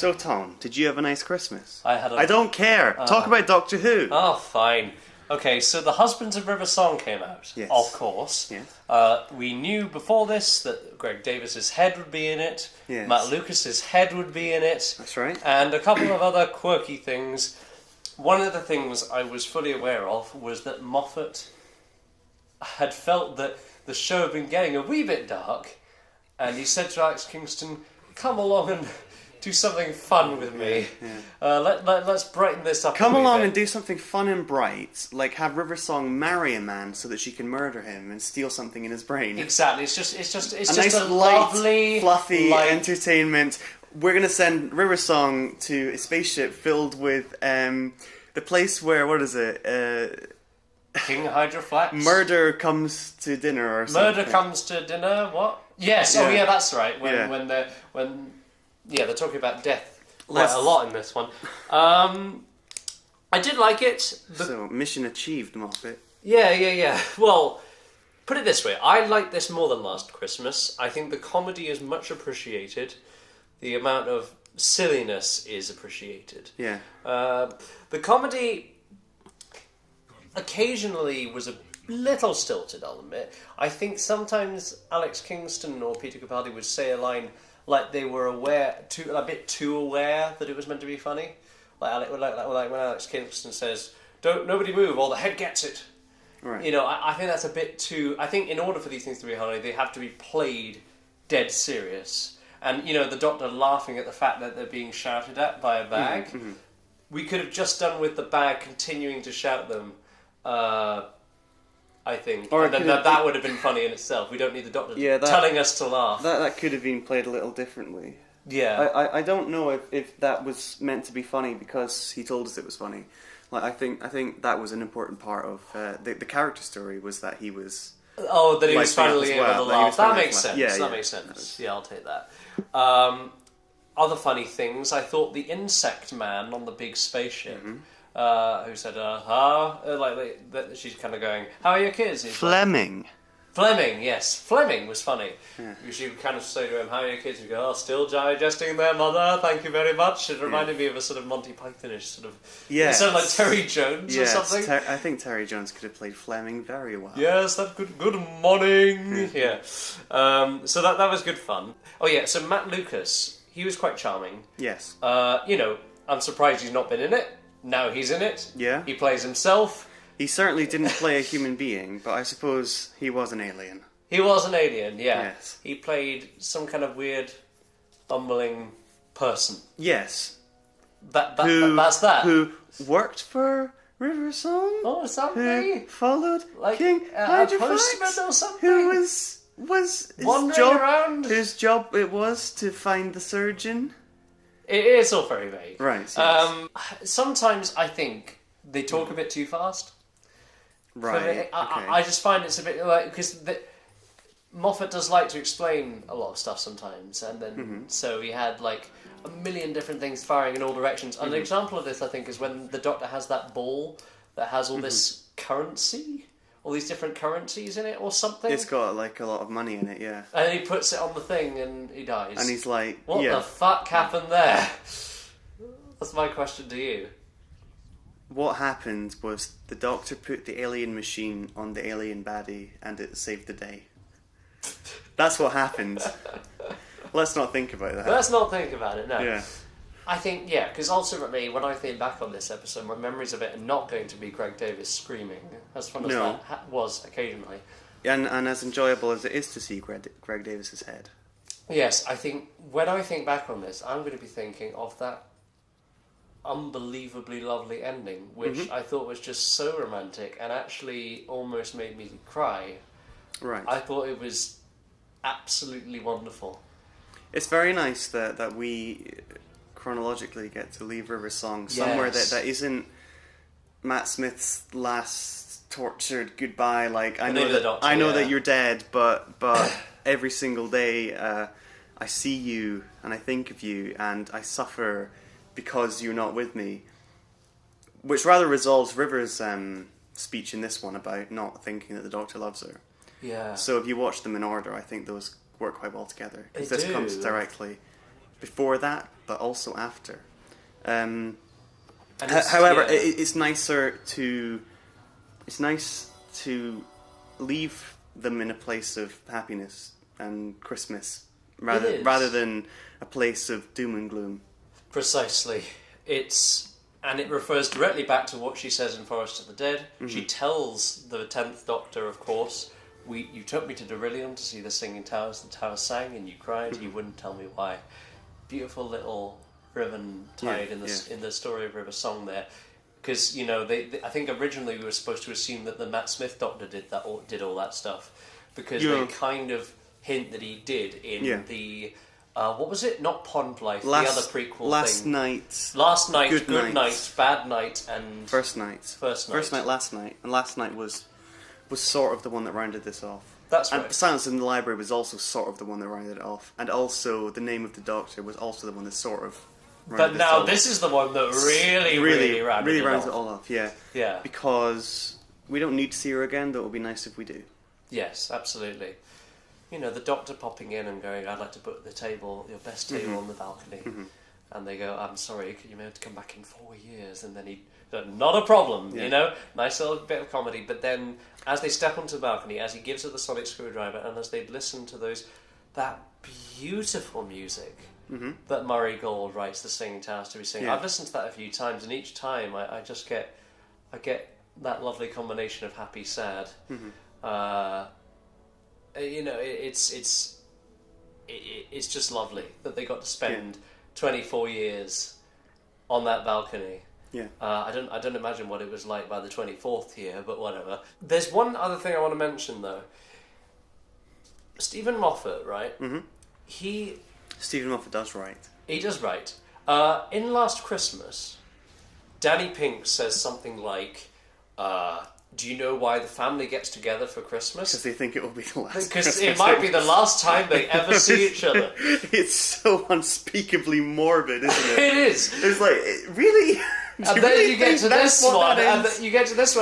So, Tom, did you have a nice Christmas? I don't care. Talk about Doctor Who. Oh, fine. Okay, so The Husbands of River Song came out. Yes. Of course. Yes. We knew before this that Greg Davis's head would be in it. Yes. Matt Lucas's head would be in it. That's right. And a couple of other quirky things. One of the things I was fully aware of was that Moffat had felt that the show had been getting a wee bit dark, and he said to Alex Kingston, "Come along and do something fun with me. Let's brighten this up. Come along and do something fun and bright, like have River Song marry a man so that she can murder him and steal something in his brain." Exactly. It's just nice, a light, lovely, fluffy entertainment. We're gonna send River Song to a spaceship filled with the place where, what is it? King Hydroflax. Murder comes to dinner or something. Murder comes to dinner. What? Yes. Oh yeah, that's right. When they're talking about death quite a lot in this one. I did like it. So mission achieved, Moffat. Yeah. Well, put it this way: I like this more than Last Christmas. I think the comedy is much appreciated. The amount of silliness is appreciated. Yeah. The comedy occasionally was a little stilted, I'll admit. I think sometimes Alex Kingston or Peter Capaldi would say a line like they were a bit too aware that it was meant to be funny. Like when Alex Kingston says, nobody move or the head gets it." Right. You know, I think that's a bit too... I think in order for these things to be funny, they have to be played dead serious. And, you know, the Doctor laughing at the fact that they're being shouted at by a bag. Mm-hmm. We could have just done with the bag continuing to shout them, I think. Or and then that would have been funny in itself. We don't need the Doctor telling us to laugh. That could have been played a little differently. Yeah. I don't know if that was meant to be funny because he told us it was funny. Like I think that was an important part of the character story was that he was... Oh, that he was finally able to laugh. That makes sense. Yeah, that makes sense. Yeah, I'll take that. Other funny things, I thought the insect man on the big spaceship, who said, she's kind of going, "How are your kids?" Fleming. Fleming, yes. Fleming was funny. Yeah. She would kind of say to him, "How are your kids?" He'd go, "Oh, still digesting their mother, thank you very much." It reminded me of a sort of Monty Pythonish sort of... Yeah. It sounded like Terry Jones or something. I think Terry Jones could have played Fleming very well. Yes, that's good. Good morning. Yeah. So that was good fun. Oh yeah, so Matt Lucas, he was quite charming. Yes. I'm surprised he's not been in it. Now he's in it. Yeah. He plays himself. He certainly didn't play a human being, but I suppose he was an alien. He was an alien, yeah. Yes. He played some kind of weird, bumbling person. Yes. That's that. Who worked for River Song? Oh, somebody. Who followed like King Hydroflax? A postman or something? Who was wandering around? Whose job it was to find the surgeon? It's all very vague. Right, yes. Sometimes I think they talk a bit too fast. Right. I just find it's a bit like... Because Moffat does like to explain a lot of stuff sometimes, and then so he had like a million different things firing in all directions. And an example of this, I think, is when the Doctor has that ball that has all this currency, all these different currencies in it or something. It's got like a lot of money in it, yeah. And then he puts it on the thing and he dies. And he's like, what the fuck happened there? That's my question to you. What happened was the Doctor put the alien machine on the alien baddie and it saved the day. That's what happened. Let's not think about that. Let's not think about it, no. Yeah. I think, because ultimately, when I think back on this episode, my memories of it are not going to be Greg Davis screaming, as fun as that was occasionally. And as enjoyable as it is to see Greg Davis's head. Yes, I think, when I think back on this, I'm going to be thinking of that unbelievably lovely ending, which I thought was just so romantic and actually almost made me cry. Right. I thought it was absolutely wonderful. It's very nice that we chronologically get to leave River Song somewhere that isn't Matt Smith's last tortured goodbye. Like I know that you're dead, but every single day I see you and I think of you and I suffer because you're not with me, which rather resolves River's speech in this one about not thinking that the Doctor loves her. Yeah. So if you watch them in order, I think those work quite well together because this comes directly before that but also after. However, it's nice to leave them in a place of happiness and Christmas rather than a place of doom and gloom. Precisely. And it refers directly back to what she says in Forest of the Dead. Mm-hmm. She tells the 10th Doctor, of course, you took me to Darillion to see the Singing Towers. The towers sang and you cried. You wouldn't tell me why. Beautiful little ribbon tied in the story of River Song there. Because, I think originally we were supposed to assume that the Matt Smith Doctor did all that stuff. Because they kind of hint that he did in the... what was it? Not Pond Life, the other prequel Last thing. Last Night, Good Night, Bad Night, and... First Night, Last Night. And Last Night was sort of the one that rounded this off. That's right. And Silence in the Library was also sort of the one that rounded it off. And also, The Name of the Doctor was also the one that sort of rounded But now this is the one that really rounds it all off, yeah. Yeah. Because we don't need to see her again, but it would be nice if we do. Yes, absolutely. The Doctor popping in and going, I'd like to book your best table on the balcony. Mm-hmm. And they go, I'm sorry, could you maybe come back in 4 years? And then he, not a problem, nice little bit of comedy. But then, as they step onto the balcony, as he gives her the sonic screwdriver, and as they listen to that beautiful music that Murray Gold writes the Singing Towers to be singing. I've listened to that a few times, and each time I just get that lovely combination of happy, sad. Mm-hmm. It's just lovely that they got to spend 24 years on that balcony. Yeah. I don't imagine what it was like by the 24th year, but whatever. There's one other thing I want to mention though. Stephen Moffat, right? Mm-hmm. Stephen Moffat does write. He does write. In Last Christmas, Danny Pink says something like, do you know why the family gets together for Christmas? Because they think it will be the last. Because it might be the last time they ever see each other. It's so unspeakably morbid, isn't it? It is. It's like, really? And then you get to this one,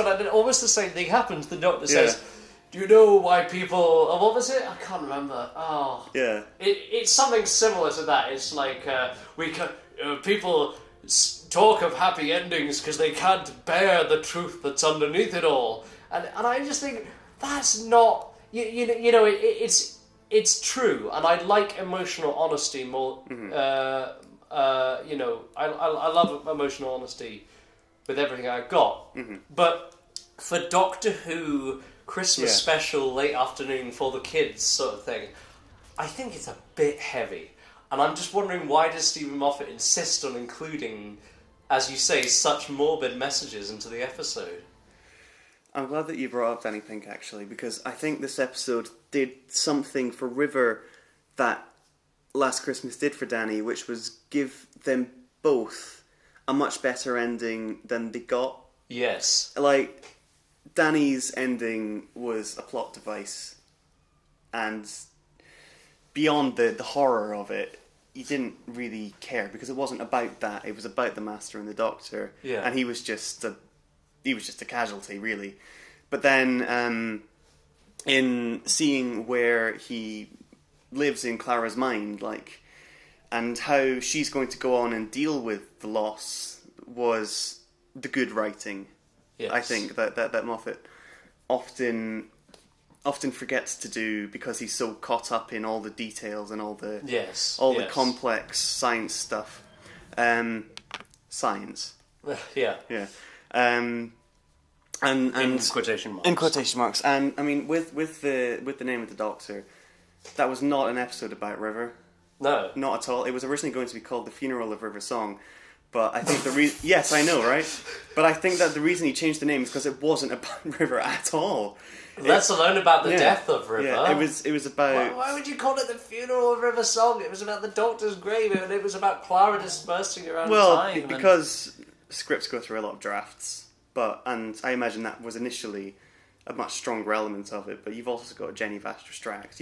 and then almost the same thing happens. The Doctor says, do you know why people... Oh, what was it? I can't remember. Oh. Yeah. It's something similar to that. It's like, people... talk of happy endings because they can't bear the truth that's underneath it all, and I just think that's not it's true, and I like emotional honesty more. Mm-hmm. I love emotional honesty with everything I've got, but for Doctor Who Christmas special late afternoon for the kids sort of thing, I think it's a bit heavy. And I'm just wondering, why does Stephen Moffat insist on including, as you say, such morbid messages into the episode? I'm glad that you brought up Danny Pink, actually, because I think this episode did something for River that Last Christmas did for Danny, which was give them both a much better ending than they got. Yes. Like, Danny's ending was a plot device, and beyond the horror of it, you didn't really care because it wasn't about that. It was about the Master and the Doctor, and he was just a casualty, really. But then, in seeing where he lives in Clara's mind, and how she's going to go on and deal with the loss, was the good writing. Yes. I think that Moffat often forgets to do because he's so caught up in all the details and all the the complex science stuff. Science. Yeah. Yeah. And in quotation marks. In quotation marks. And I mean, with the Name of the Doctor, that was not an episode about River. No. Not at all. It was originally going to be called The Funeral of River Song. But I think the reason... Yes, I know, right? But I think that the reason he changed the name is because it wasn't about River at all. Let alone about the death of River. Yeah, it was about... Why would you call it The Funeral of River Song? It was about the Doctor's grave, and it was about Clara dispersing around time. Well, because scripts go through a lot of drafts, and I imagine that was initially a much stronger element of it, but you've also got Jenny Vastra Strax.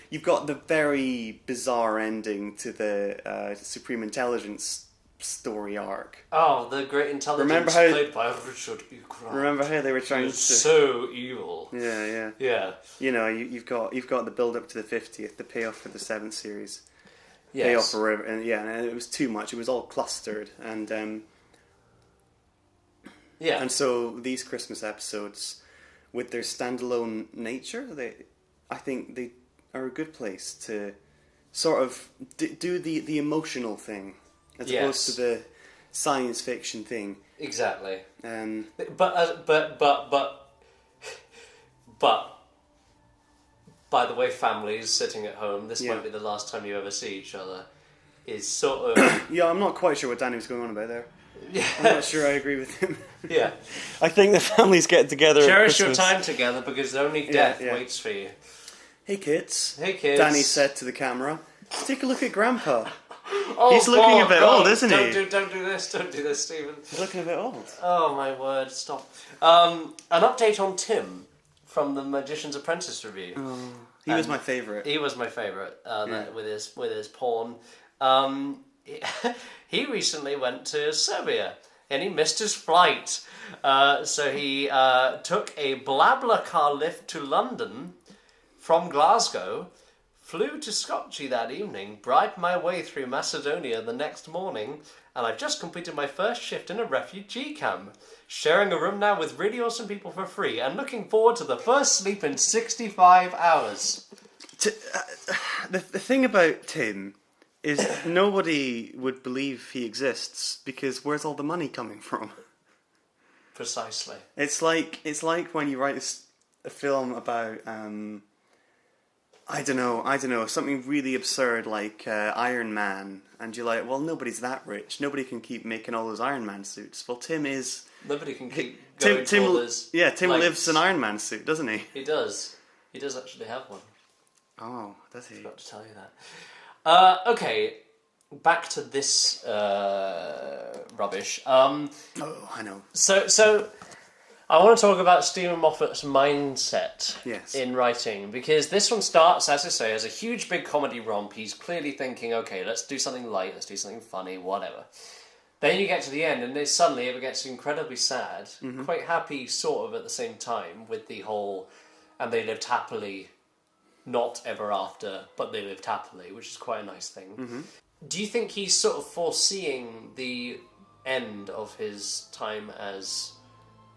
You've got the very bizarre ending to the Supreme Intelligence story arc. Oh, the Great Intelligence played by Richard E. Grant. Remember how they were trying to... so evil. Yeah. You know, you've got the build up to the 50th, the payoff for the 7th series. pay off a river, and it was too much. It was all clustered, and and so these Christmas episodes, with their standalone nature, I think they are a good place to sort of do the emotional thing as opposed to the science fiction thing. Exactly. But by the way, families sitting at home, this might be the last time you ever see each other, is sort of... Yeah, I'm not quite sure what Danny was going on about there. Yeah. I'm not sure I agree with him. Yeah. I think the families get together Cherish your time together because only death waits for you. Hey kids. Hey kids. Danny said to the camera, let's take a look at Grandpa. He's looking a bit old, isn't he? Don't do this, Stephen. He's looking a bit old. Oh my word, stop. An update on Tim from the Magician's Apprentice review. Oh, he was my favourite. He was my favourite with his porn. He recently went to Serbia and he missed his flight. So he took a BlaBlaCar lift to London from Glasgow, flew to Skopje that evening, bribed my way through Macedonia the next morning, and I've just completed my first shift in a refugee camp, sharing a room now with really awesome people for free, and looking forward to the first sleep in 65 hours. The thing about Tim is nobody would believe he exists because where's all the money coming from? Precisely. It's like when you write a film about I don't know, something really absurd like Iron Man, and you're like, well, nobody's that rich. Nobody can keep making all those Iron Man suits. Well, Tim is. Nobody can keep going to all those. Yeah, Tim lengths. lives an Iron Man suit, doesn't he? He does. He does actually have one. Oh, does he? I forgot to tell you that. Okay, back to this rubbish. Oh, I know. So I want to talk about Stephen Moffat's mindset in writing, because this one starts, as I say, as a huge big comedy romp. He's clearly thinking, okay, let's do something light, let's do something funny, whatever. Then you get to the end, and then suddenly it gets incredibly sad, quite happy sort of at the same time, with the whole, and they lived happily, not ever after, but they lived happily, which is quite a nice thing. Do you think he's sort of foreseeing the end of his time as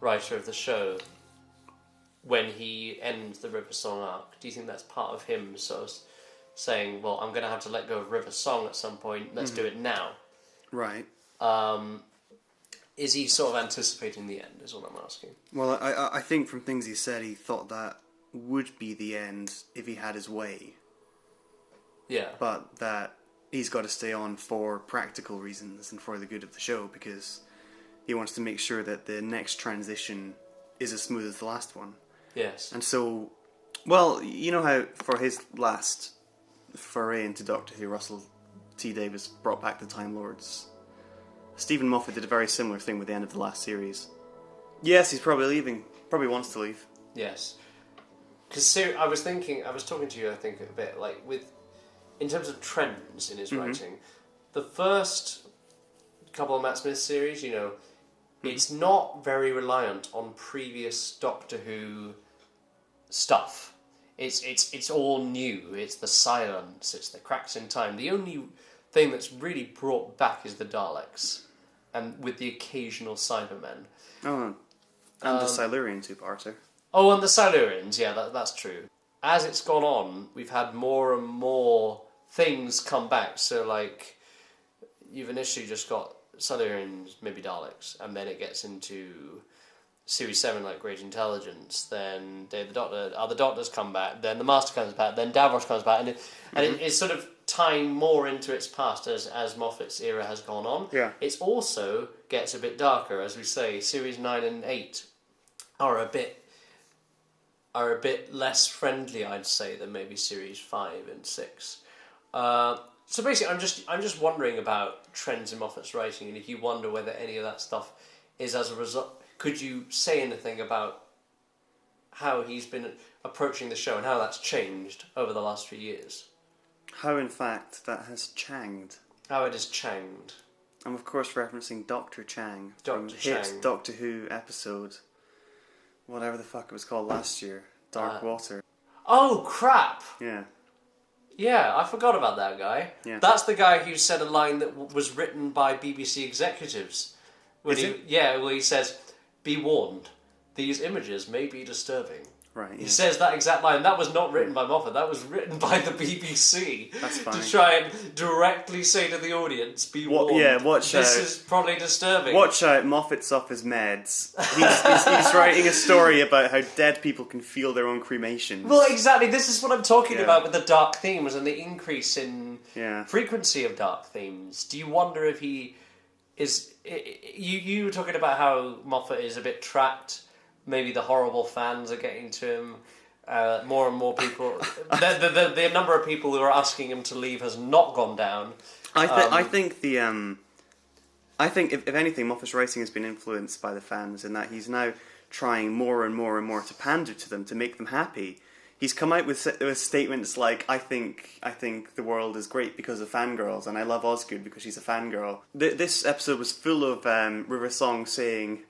writer of the show when he ends the River Song arc? Do you think that's part of him sort of saying, well, I'm going to have to let go of River Song at some point, let's do it now? Right. Is he sort of anticipating the end, is what I'm asking. Well, I think from things he said, he thought that would be the end if he had his way. Yeah. But that he's got to stay on for practical reasons and for the good of the show, because he wants to make sure that the next transition is as smooth as the last one. Yes. And so, well, you know how for his last foray into Doctor Who, Russell T Davies brought back the Time Lords. Stephen Moffat did a very similar thing with the end of the last series. Yes, he's probably leaving. Probably wants to leave. Yes. Because I was talking to you, I think, a bit, like, in terms of trends in his writing, the first couple of Matt Smith series, you know, it's not very reliant on previous Doctor Who stuff. It's all new. It's the silence. It's the cracks in time. The only thing that's really brought back is the Daleks, and with the occasional Cybermen. Oh, and the Silurian two-parter. Oh, and the Silurians. Yeah, that's true. As it's gone on, we've had more and more things come back. So, like, you've initially just got Silurians, maybe Daleks, and then it gets into Series 7, like Great Intelligence, then the Doctor, other Doctors come back, then the Master comes back, then Davros comes back, and it's sort of tying more into its past as Moffat's era has gone on. Yeah. It also gets a bit darker, as we say. Series 9 and 8 are a bit less friendly, I'd say, than maybe Series 5 and 6. So basically, I'm just wondering about trends in Moffat's writing, and if you wonder whether any of that stuff is as a result. Could you say anything about how he's been approaching the show and how that's changed over the last few years? How, in fact, that has changed. How it has changed. I'm, of course, referencing Dr. Chang. Dr. Hit Chang. Doctor Who episode, whatever the fuck it was called last year, Dark Water. Oh, crap! Yeah. Yeah, I forgot about that guy. Yeah. That's the guy who said a line that was written by BBC executives. When Is it? Yeah, well, he says, "Be warned, these images may be disturbing." Right. He Yeah. says that exact line. That was not written by Moffat. That was written by the BBC. That's funny. To try and directly say to the audience, "Be warned. Yeah, watch This out. is probably disturbing." Watch out, Moffat's off his meds. He's writing a story about how dead people can feel their own cremations. Well, exactly. This is what I'm talking Yeah. about with the dark themes and the increase in Yeah. frequency of dark themes. Do you wonder if he is? You were talking about how Moffat is a bit trapped. Maybe the horrible fans are getting to him. More and more people. The number of people who are asking him to leave has not gone down. I think if anything, Moffat's writing has been influenced by the fans in that he's now trying more and more and more to pander to them to make them happy. He's come out with statements like, I think the world is great because of fangirls, and I love Osgood because she's a fangirl. This episode was full of River Song saying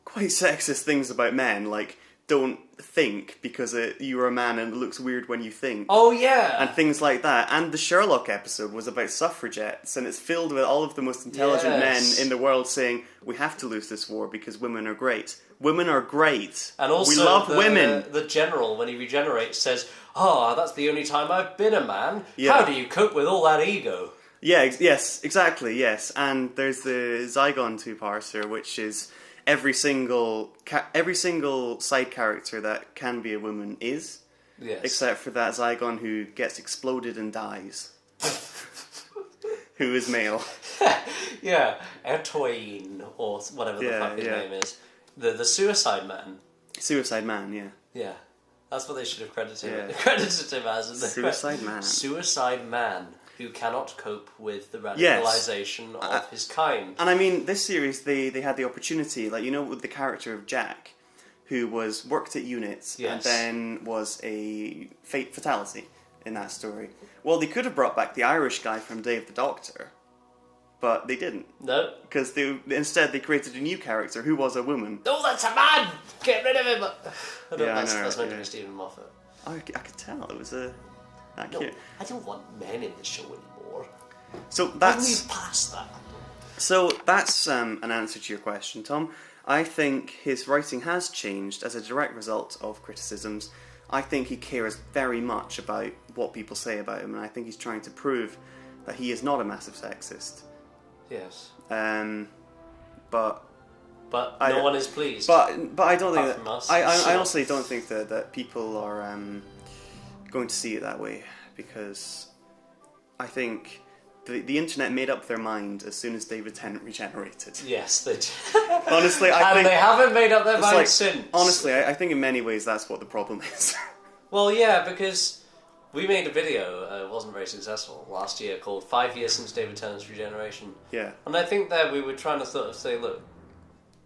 quite sexist things about men, like, don't think because you're a man and it looks weird when you think. Oh, yeah. And things like that. And the Sherlock episode was about suffragettes, and it's filled with all of the most intelligent men in the world saying, we have to lose this war because women are great. Women are great. And also, we love women. The general, when he regenerates, says, that's the only time I've been a man. Yeah. How do you cope with all that ego? Yeah, yes, exactly, yes. And there's the Zygon two-parser, which is every single side character that can be a woman is, Yes. except for that Zygon who gets exploded and dies, who is male. Yeah, Ertoin, or whatever the fuck his name is. The Suicide Man. Suicide Man, yeah. Yeah, that's what they should have credited Yeah. him as. Suicide Man. Suicide Man, who cannot cope with the radicalization of his kind. And I mean, this series, they had the opportunity, like, with the character of Jack, who worked at units and then was a fatality in that story. Well, they could have brought back the Irish guy from Dave the Doctor, but they didn't. No. Because instead they created a new character who was a woman. Oh, that's a man! Get rid of him! That's meant to be yeah. Stephen Moffat. I could tell, it was No, accurate. I don't want men in the show anymore. So We've that's... past that. So that's an answer to your question, Tom. I think his writing has changed as a direct result of criticisms. I think he cares very much about what people say about him, and I think he's trying to prove that he is not a massive sexist. Yes. But no one is pleased. But I don't think Apart that from us. I honestly don't think that people are going to see it that way, because I think the internet made up their mind as soon as David Tennant regenerated. Yes, they did. Honestly, I think they haven't made up their mind like, since. Honestly, I think in many ways that's what the problem is. Well, yeah, because we made a video, it wasn't very successful, last year, called 5 Years Since David Tennant's Regeneration. Yeah. And I think that we were trying to sort of say, look,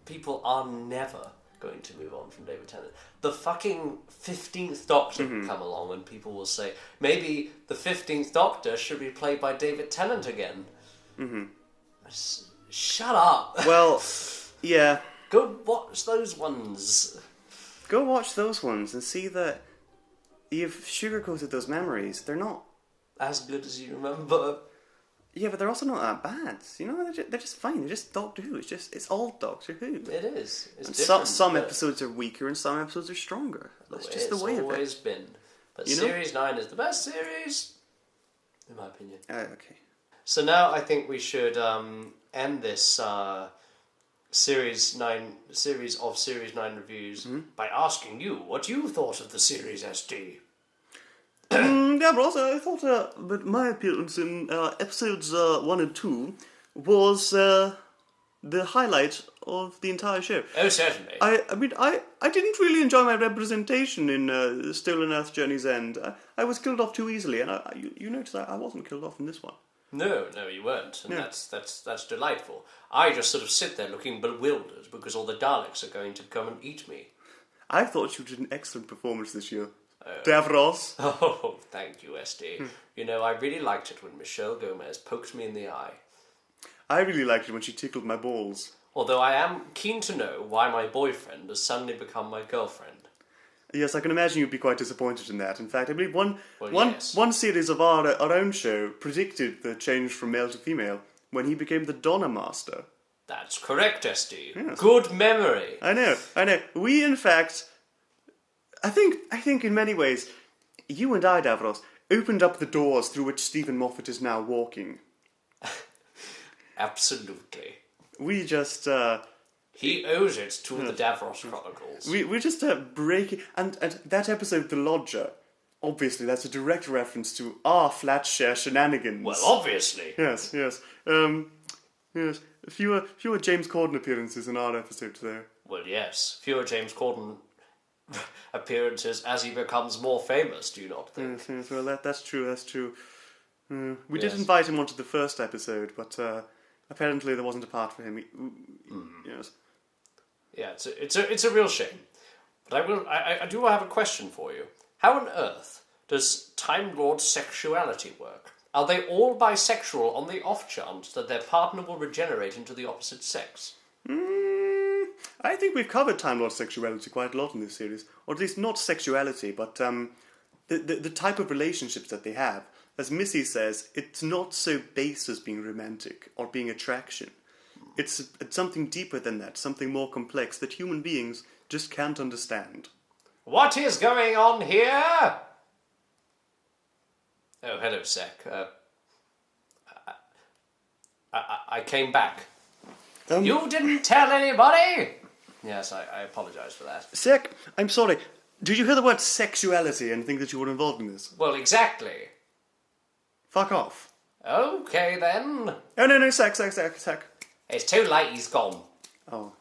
people are never going to move on from David Tennant. The fucking 15th Doctor will come along and people will say, maybe the 15th Doctor should be played by David Tennant again. Mm-hmm. Shut up. Well, yeah. Go watch those ones. Go watch those ones and see that you've sugarcoated those memories. They're not as good as you remember. Yeah, but they're also not that bad. They're just fine. They're just Doctor Who. It's all Doctor Who. It is. It's and different. Some episodes are weaker and some episodes are stronger. That's just the way of it. It's always been. But Series 9 is the best series, in my opinion. Okay. So now I think we should end this series of Series 9 reviews by asking you what you thought of the series, SD. Yeah, Ross, I thought that my appearance in episodes 1 and 2 was the highlight of the entire show. Oh, certainly. I mean, I didn't really enjoy my representation in Stolen Earth Journey's End. I was killed off too easily, and you notice I wasn't killed off in this one. No, you weren't, and Yeah. that's delightful. I just sort of sit there looking bewildered because all the Daleks are going to come and eat me. I thought you did an excellent performance this year. Davros. Oh, thank you, SD. You know, I really liked it when Michelle Gomez poked me in the eye. I really liked it when she tickled my balls. Although I am keen to know why my boyfriend has suddenly become my girlfriend. Yes, I can imagine you'd be quite disappointed in that. In fact, I believe Yes. one series of our own show predicted the change from male to female when he became the Donna Master. That's correct, SD. Yes. Good memory. I know. We, in fact, I think in many ways, you and I, Davros, opened up the doors through which Stephen Moffat is now walking. Absolutely. We just, He owes it to the Davros Chronicles. we just break... And that episode, The Lodger, obviously that's a direct reference to our Flatshare shenanigans. Well, obviously. Yes. Yes. Fewer James Corden appearances in our episode there. Well, yes. Fewer James Corden appearances as he becomes more famous, do you not think? Yes, well, that's true. We Yes. did invite him onto the first episode, but apparently there wasn't a part for him. Yes. Yeah, it's a real shame. But I do have a question for you. How on earth does Time Lord sexuality work? Are they all bisexual on the off chance that their partner will regenerate into the opposite sex? I think we've covered Time Lord sexuality quite a lot in this series, or at least not sexuality, but the type of relationships that they have. As Missy says, it's not so base as being romantic or being attraction. It's something deeper than that, something more complex that human beings just can't understand. What is going on here? Oh, hello, Sec. I came back. You didn't tell anybody? Yes, I apologise for that. Sec, I'm sorry. Did you hear the word sexuality and think that you were involved in this? Well, exactly. Fuck off. Okay, then. Oh, no, Sec. It's too late, he's gone. Oh,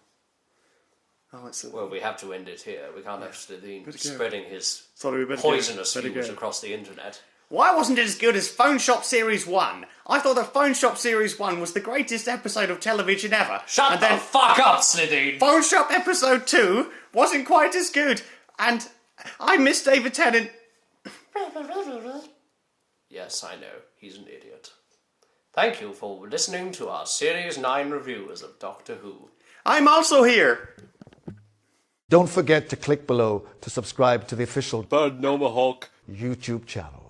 it's... Well, we have to end it here. We can't have Slitheen Better go. spreading his Sorry, we better poisonous go. Better fumes go. across the internet. Why wasn't it as good as Phone Shop Series 1? I thought the Phone Shop Series 1 was the greatest episode of television ever. Shut the fuck up, Slitheen! Phone Shop Episode 2 wasn't quite as good. And I miss David Tennant. Yes, I know. He's an idiot. Thank you for listening to our Series 9 reviewers of Doctor Who. I'm also here. Don't forget to click below to subscribe to the official Bird Gnomeahawk YouTube channel.